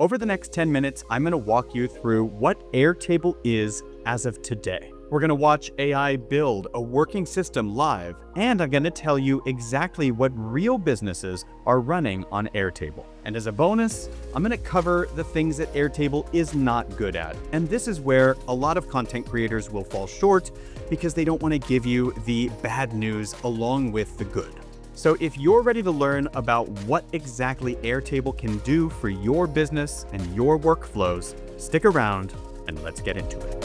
Over the next 10 minutes, I'm going to walk you through what Airtable is as of today. We're going to watch AI build a working system live, and I'm going to tell you exactly what real businesses are running on Airtable. And as a bonus, I'm going to cover the things that Airtable is not good at. And this is where a lot of content creators will fall short because they don't want to give you the bad news along with the good. So if you're ready to learn about what exactly Airtable can do for your business and your workflows, stick around and let's get into it.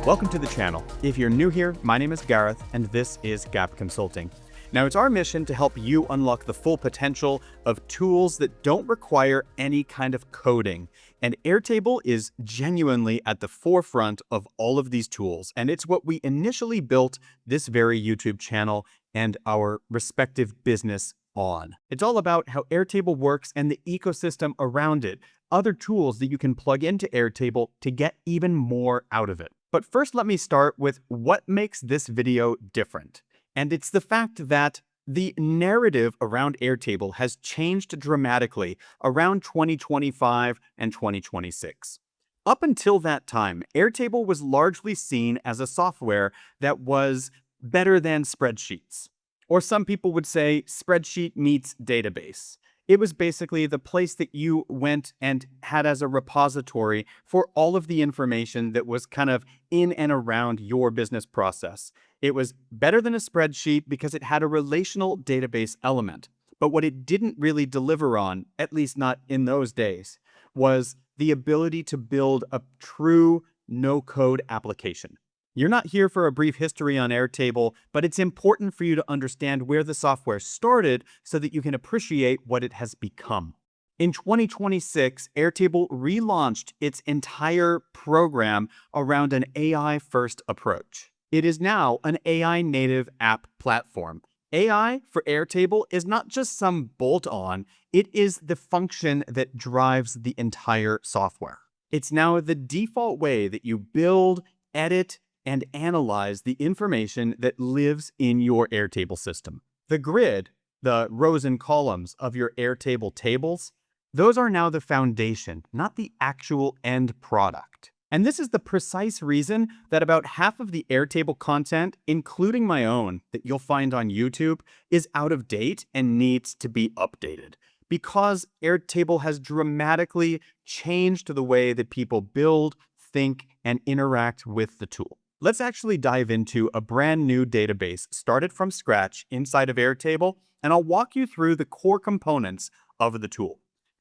Welcome to the channel. If you're new here, my name is Gareth and this is Gap Consulting. Now, it's our mission to help you unlock the full potential of tools that don't require any kind of coding. And Airtable is genuinely at the forefront of all of these tools. And it's what we initially built this very YouTube channel and our respective business on. It's all about how Airtable works and the ecosystem around it, other tools that you can plug into Airtable to get even more out of it. But first, let me start with what makes this video different. And it's the fact that the narrative around Airtable has changed dramatically around 2025 and 2026. Up until that time, Airtable was largely seen as a software that was better than spreadsheets. Or some people would say spreadsheet meets database. It was basically the place that you went and had as a repository for all of the information that was kind of in and around your business process. It was better than a spreadsheet because it had a relational database element. But what it didn't really deliver on, at least not in those days, was the ability to build a true no-code application. You're not here for a brief history on Airtable, but it's important for you to understand where the software started so that you can appreciate what it has become. In 2026, Airtable relaunched its entire program around an AI-first approach. It is now an AI-native app platform. AI for Airtable is not just some bolt-on, it is the function that drives the entire software. It's now the default way that you build, edit, and analyze the information that lives in your Airtable system. The grid, the rows and columns of your Airtable tables, those are now the foundation, not the actual end product. And this is the precise reason that about half of the Airtable content, including my own, that you'll find on YouTube, is out of date and needs to be updated. Because Airtable has dramatically changed the way that people build, think, and interact with the tool. Let's actually dive into a brand new database started from scratch inside of Airtable, and I'll walk you through the core components of the tool.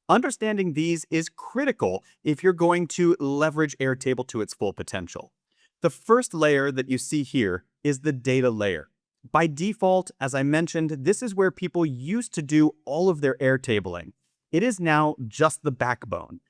Understanding these is critical if you're going to leverage Airtable to its full potential. The first layer that you see here is the data layer. By default, as I mentioned, this is where people used to do all of their Airtabling. It is now just the backbone.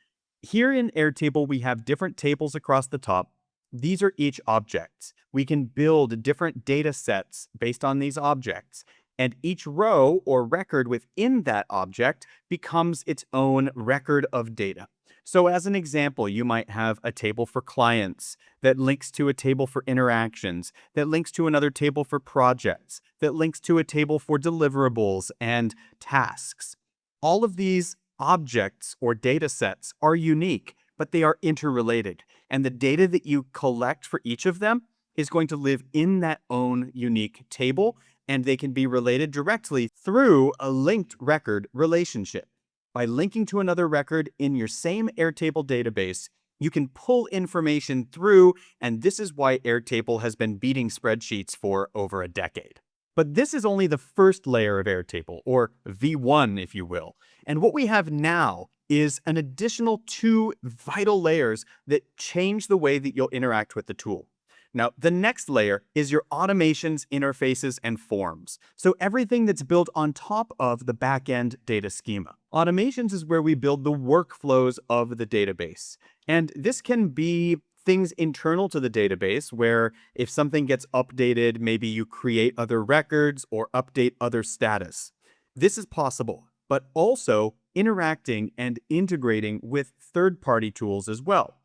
Here in Airtable, we have different tables across the top. These are each objects. We can build different data sets based on these objects, and each row or record within that object becomes its own record of data. So as an example, you might have a table for clients that links to a table for interactions, that links to another table for projects, that links to a table for deliverables and tasks. All of these objects or data sets are unique, but they are interrelated. And the data that you collect for each of them is going to live in that own unique table, and they can be related directly through a linked record relationship. By linking to another record in your same Airtable database, you can pull information through, and this is why Airtable has been beating spreadsheets for over a decade. But this is only the first layer of Airtable, or V1 if you will. And what we have now is an additional 2 vital layers that change the way that you'll interact with the tool. Now, the next layer is your automations, interfaces, and forms. So everything that's built on top of the backend data schema. Automations is where we build the workflows of the database. And this can be things internal to the database where if something gets updated, maybe you create other records or update other status. This is possible, but also interacting and integrating with third-party tools as well.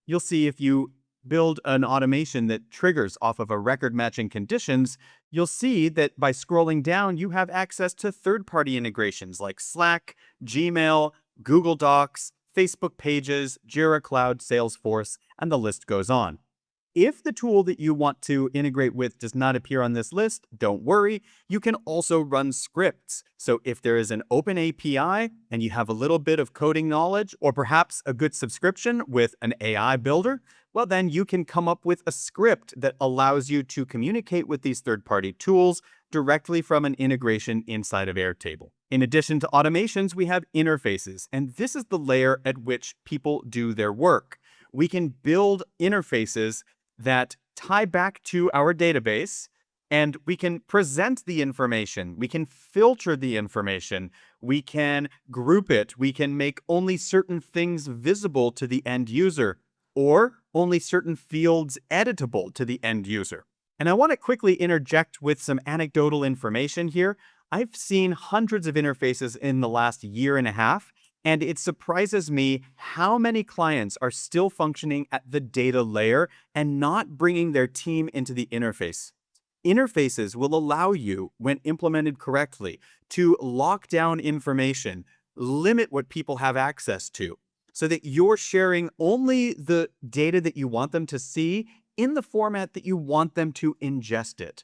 You'll see if you build an automation that triggers off of a record matching conditions, you'll see that by scrolling down, you have access to third-party integrations like Slack, Gmail, Google Docs, Facebook Pages, Jira Cloud, Salesforce, and the list goes on. If the tool that you want to integrate with does not appear on this list, don't worry. You can also run scripts. So if there is an open API and you have a little bit of coding knowledge or perhaps a good subscription with an AI builder, well, then you can come up with a script that allows you to communicate with these third-party tools directly from an integration inside of Airtable. In addition to automations, we have interfaces, and this is the layer at which people do their work. We can build interfaces that tie back to our database, and we can present the information, we can filter the information, we can group it, we can make only certain things visible to the end user, or only certain fields editable to the end user. And I want to quickly interject with some anecdotal information here. I've seen hundreds of interfaces in the last year and a half, and it surprises me how many clients are still functioning at the data layer and not bringing their team into the interface. Interfaces will allow you, when implemented correctly, to lock down information, limit what people have access to, so that you're sharing only the data that you want them to see in the format that you want them to ingest it.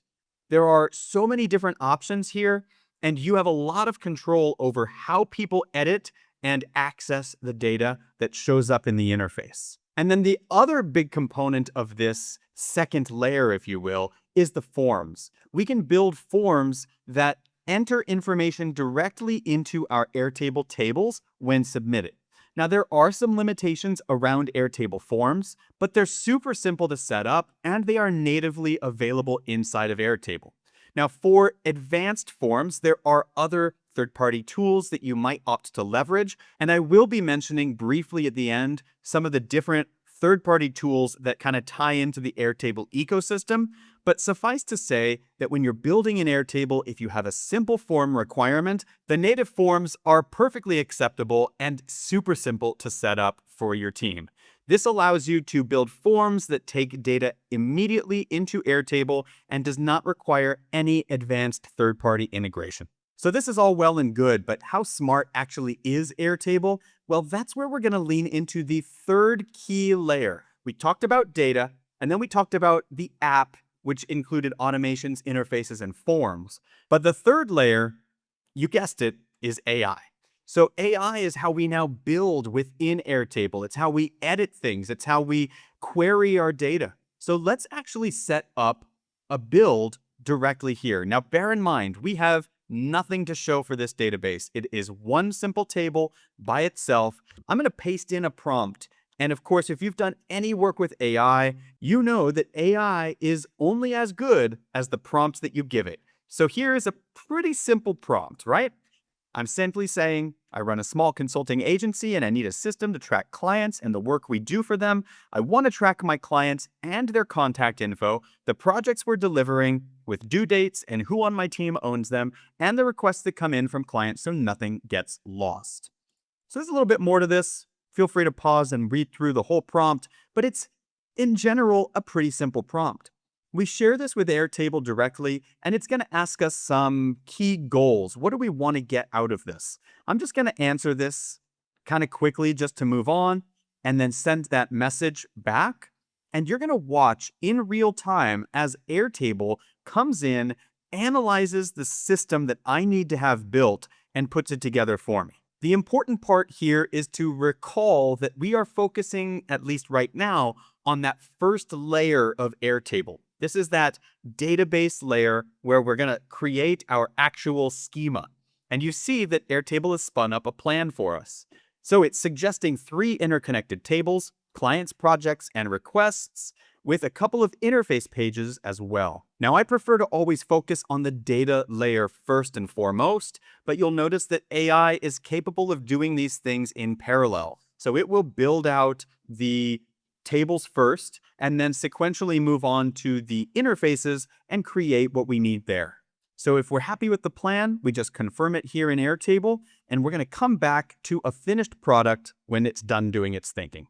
There are so many different options here, and you have a lot of control over how people edit and access the data that shows up in the interface. And then the other big component of this second layer, if you will, is the forms. We can build forms that enter information directly into our Airtable tables when submitted. Now, there are some limitations around Airtable Forms, but they're super simple to set up and they are natively available inside of Airtable. Now, for advanced forms, there are other third-party tools that you might opt to leverage, and I will be mentioning briefly at the end some of the different third-party tools that kind of tie into the Airtable ecosystem. But suffice to say that when you're building an Airtable, if you have a simple form requirement, the native forms are perfectly acceptable and super simple to set up for your team. This allows you to build forms that take data immediately into Airtable and does not require any advanced third-party integration. So this is all well and good, but how smart actually is Airtable? Well, that's where we're going to lean into the third key layer. We talked about data, and then we talked about the app, which included automations, interfaces, and forms. But the third layer, you guessed it, is AI. So AI is how we now build within Airtable. It's how we edit things. It's how we query our data. So let's actually set up a build directly here. Now, bear in mind, we have nothing to show for this database. It is one simple table by itself. I'm going to paste in a prompt. And of course, if you've done any work with AI, you know that AI is only as good as the prompts that you give it. So here is a pretty simple prompt, right? I'm simply saying, I run a small consulting agency and I need a system to track clients and the work we do for them. I want to track my clients and their contact info, the projects we're delivering with due dates and who on my team owns them, and the requests that come in from clients so nothing gets lost. So there's a little bit more to this. Feel free to pause and read through the whole prompt, but it's, in general, a pretty simple prompt. We share this with Airtable directly, and it's going to ask us some key goals. What do we want to get out of this? I'm just going to answer this kind of quickly just to move on, and then send that message back. And you're going to watch in real time as Airtable comes in, analyzes the system that I need to have built, and puts it together for me. The important part here is to recall that we are focusing, at least right now, on that first layer of Airtable. This is that database layer where we're going to create our actual schema. And you see that Airtable has spun up a plan for us. So it's suggesting 3 interconnected tables, clients, projects, and requests, with a couple of interface pages as well. Now, I prefer to always focus on the data layer first and foremost, but you'll notice that AI is capable of doing these things in parallel. So it will build out the tables first, and then sequentially move on to the interfaces and create what we need there. So if we're happy with the plan, we just confirm it here in Airtable, and we're going to come back to a finished product when it's done doing its thinking.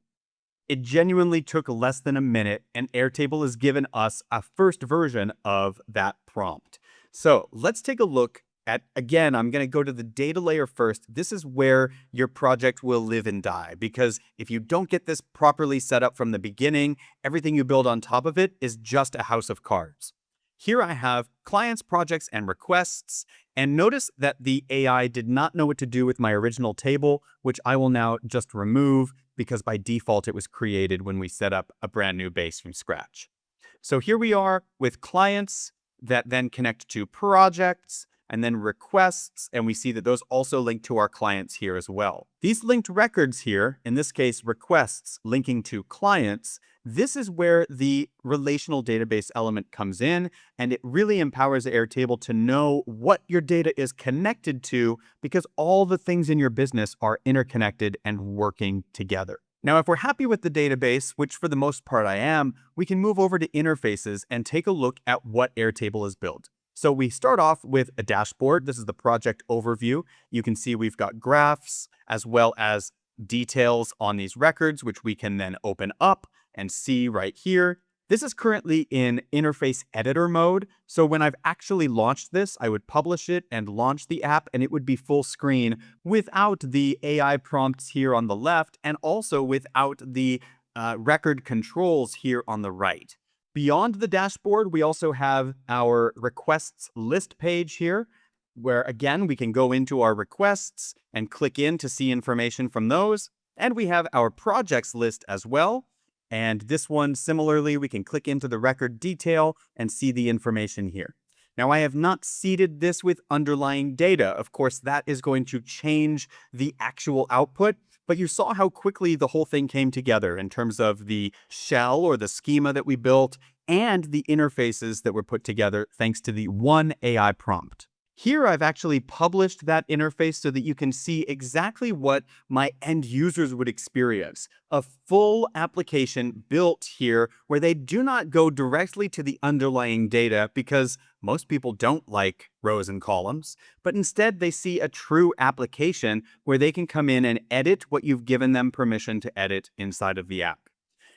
It genuinely took less than a minute, and Airtable has given us a first version of that prompt. So let's take a look at, again, I'm going to go to the data layer first. This is where your project will live and die, because if you don't get this properly set up from the beginning, everything you build on top of it is just a house of cards. Here I have clients, projects, and requests, and notice that the AI did not know what to do with my original table, which I will now just remove because by default it was created when we set up a brand new base from scratch. So here we are with clients that then connect to projects and then requests, and we see that those also link to our clients here as well. These linked records here, in this case requests linking to clients, this is where the relational database element comes in, and it really empowers Airtable to know what your data is connected to, because all the things in your business are interconnected and working together. Now, if we're happy with the database, which for the most part I am, we can move over to interfaces and take a look at what Airtable has built. So we start off with a dashboard. This is the project overview. You can see we've got graphs as well as details on these records, which we can then open up and see right here. This is currently in interface editor mode. So when I've actually launched this, I would publish it and launch the app, and it would be full screen without the AI prompts here on the left, and also without the record controls here on the right. Beyond the dashboard, we also have our requests list page here, where again, we can go into our requests and click in to see information from those. And we have our projects list as well. And this one, similarly, we can click into the record detail and see the information here. Now, I have not seeded this with underlying data. Of course, that is going to change the actual output, but you saw how quickly the whole thing came together in terms of the shell or the schema that we built and the interfaces that were put together thanks to the one AI prompt. Here, I've actually published that interface so that you can see exactly what my end users would experience. A full application built here where they do not go directly to the underlying data because most people don't like rows and columns, but instead they see a true application where they can come in and edit what you've given them permission to edit inside of the app.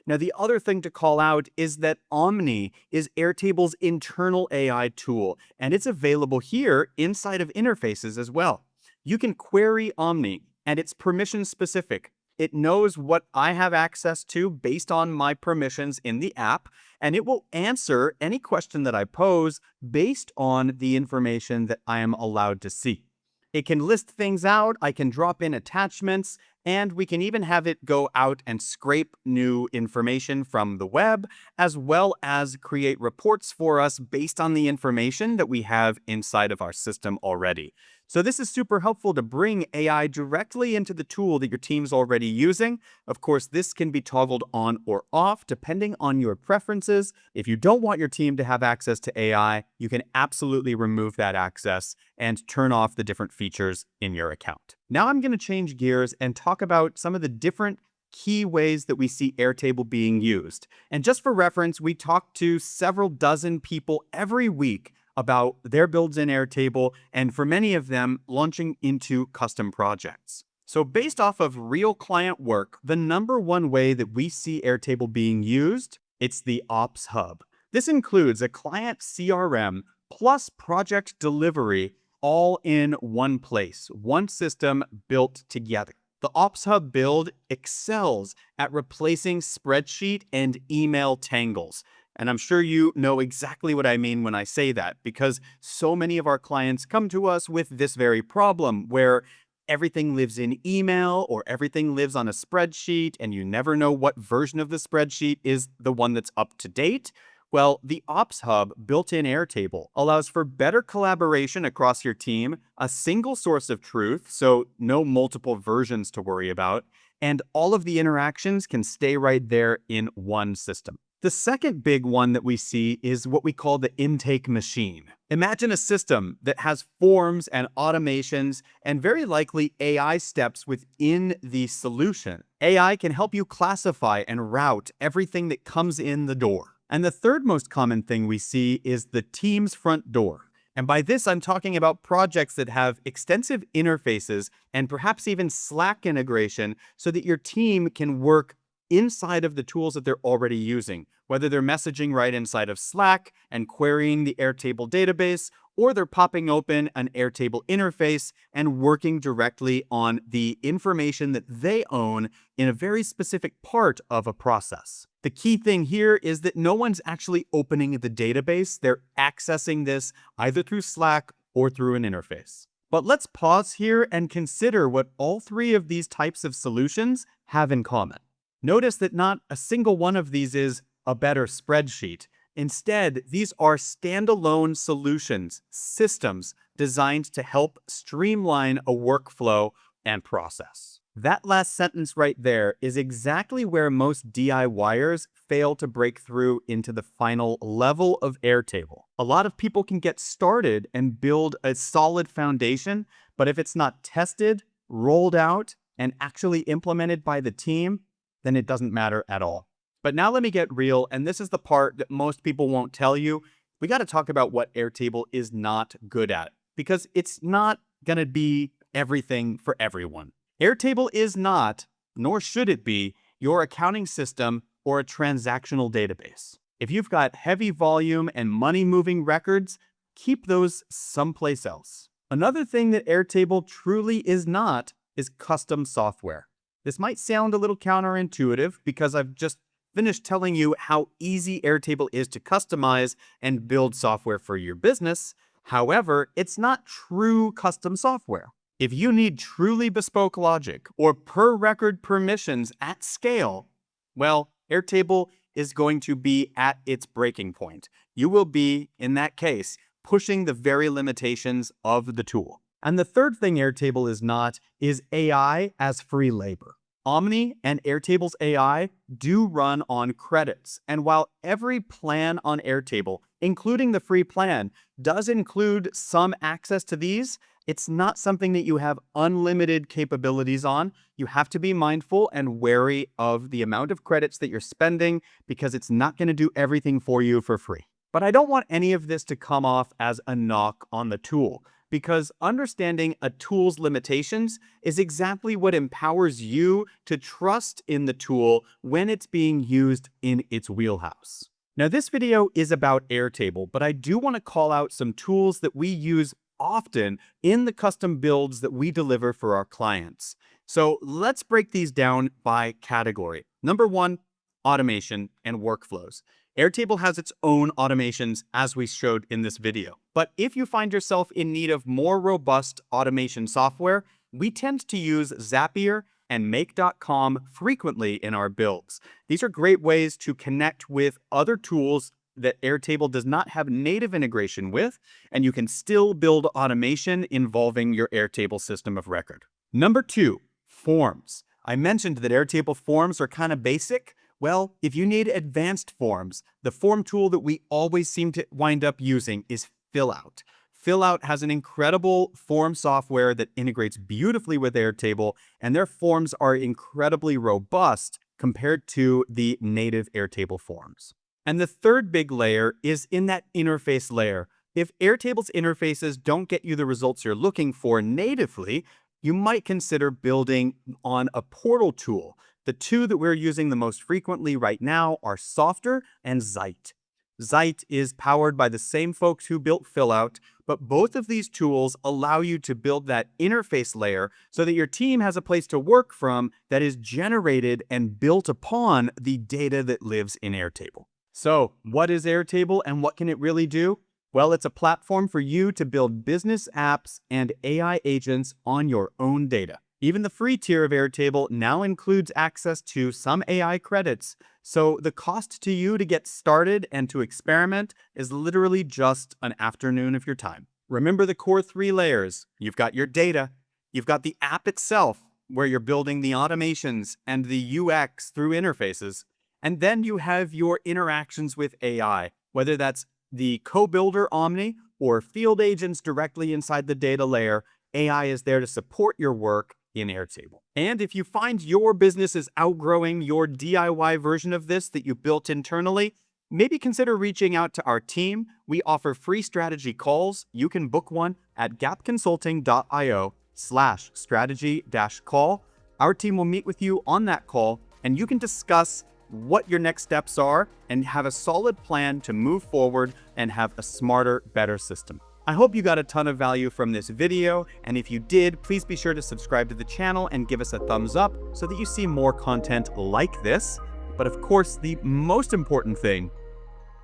Now, the other thing to call out is that Omni is Airtable's internal AI tool, and it's available here inside of interfaces as well. You can query Omni, and it's permission specific. It knows what I have access to based on my permissions in the app, and it will answer any question that I pose based on the information that I am allowed to see. It can list things out, I can drop in attachments, and we can even have it go out and scrape new information from the web, as well as create reports for us based on the information that we have inside of our system already. So this is super helpful to bring AI directly into the tool that your team's already using. Of course, this can be toggled on or off depending on your preferences. If you don't want your team to have access to AI, you can absolutely remove that access and turn off the different features in your account. Now I'm going to change gears and talk about some of the different key ways that we see Airtable being used. And just for reference, we talk to several dozen people every week about their builds in Airtable, and for many of them, launching into custom projects. So based off of real client work, the number one way that we see Airtable being used, it's the Ops Hub. This includes a client CRM plus project delivery all in one place, one system built together. The Ops Hub build excels at replacing spreadsheet and email tangles. And I'm sure you know exactly what I mean when I say that, because so many of our clients come to us with this very problem where everything lives in email or everything lives on a spreadsheet and you never know what version of the spreadsheet is the one that's up to date. Well, the Ops Hub built in Airtable allows for better collaboration across your team, a single source of truth, so no multiple versions to worry about, and all of the interactions can stay right there in one system. The second big one that we see is what we call the intake machine. Imagine a system that has forms and automations and very likely AI steps within the solution. AI can help you classify and route everything that comes in the door. And the third most common thing we see is the team's front door. And by this, I'm talking about projects that have extensive interfaces and perhaps even Slack integration so that your team can work inside of the tools that they're already using, whether they're messaging right inside of Slack and querying the Airtable database, or they're popping open an Airtable interface and working directly on the information that they own in a very specific part of a process. The key thing here is that no one's actually opening the database. They're accessing this either through Slack or through an interface. But let's pause here and consider what all three of these types of solutions have in common. Notice that not a single one of these is a better spreadsheet. Instead, these are standalone solutions, systems designed to help streamline a workflow and process. That last sentence right there is exactly where most DIYers fail to break through into the final level of Airtable. A lot of people can get started and build a solid foundation, but if it's not tested, rolled out, and actually implemented by the team, then it doesn't matter at all. But now let me get real, and this is the part that most people won't tell you. We got to talk about what Airtable is not good at, because it's not going to be everything for everyone. Airtable is not, nor should it be, your accounting system or a transactional database. If you've got heavy volume and money-moving records, keep those someplace else. Another thing that Airtable truly is not is custom software. This might sound a little counterintuitive because I've just finished telling you how easy Airtable is to customize and build software for your business. However, it's not true custom software. If you need truly bespoke logic or per record permissions at scale, well, Airtable is going to be at its breaking point. You will be, in that case, pushing the very limitations of the tool. And the third thing Airtable is not is AI as free labor. Omni and Airtable's AI do run on credits, and while every plan on Airtable, including the free plan, does include some access to these, it's not something that you have unlimited capabilities on. You have to be mindful and wary of the amount of credits that you're spending because it's not going to do everything for you for free. But I don't want any of this to come off as a knock on the tool, because understanding a tool's limitations is exactly what empowers you to trust in the tool when it's being used in its wheelhouse. Now, this video is about Airtable, but I do want to call out some tools that we use often in the custom builds that we deliver for our clients. So let's break these down by category. Number one, automation and workflows. Airtable has its own automations, as we showed in this video. But if you find yourself in need of more robust automation software, we tend to use Zapier and Make.com frequently in our builds. These are great ways to connect with other tools that Airtable does not have native integration with, and you can still build automation involving your Airtable system of record. Number two, forms. I mentioned that Airtable forms are kind of basic. Well, if you need advanced forms, the form tool that we always seem to wind up using is Fillout. Fillout has an incredible form software that integrates beautifully with Airtable, and their forms are incredibly robust compared to the native Airtable forms. And the third big layer is in that interface layer. If Airtable's interfaces don't get you the results you're looking for natively, you might consider building on a portal tool. The two that we're using the most frequently right now are Softr and Zite. Zite is powered by the same folks who built Fillout, but both of these tools allow you to build that interface layer so that your team has a place to work from that is generated and built upon the data that lives in Airtable. So, what is Airtable and what can it really do? Well, it's a platform for you to build business apps and AI agents on your own data. Even the free tier of Airtable now includes access to some AI credits, so the cost to you to get started and to experiment is literally just an afternoon of your time. Remember the core three layers. You've got your data, you've got the app itself, where you're building the automations and the UX through interfaces, and then you have your interactions with AI, whether that's the co-builder Omni or field agents directly inside the data layer. AI is there to support your work in Airtable. And if you find your business is outgrowing your DIY version of this that you built internally, maybe consider reaching out to our team. We offer free strategy calls. You can book one at gapconsulting.io/strategy-call. Our team will meet with you on that call and you can discuss what your next steps are and have a solid plan to move forward and have a smarter, better system. I hope you got a ton of value from this video, and if you did, please be sure to subscribe to the channel and give us a thumbs up so that you see more content like this. But of course, the most important thing,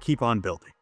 keep on building.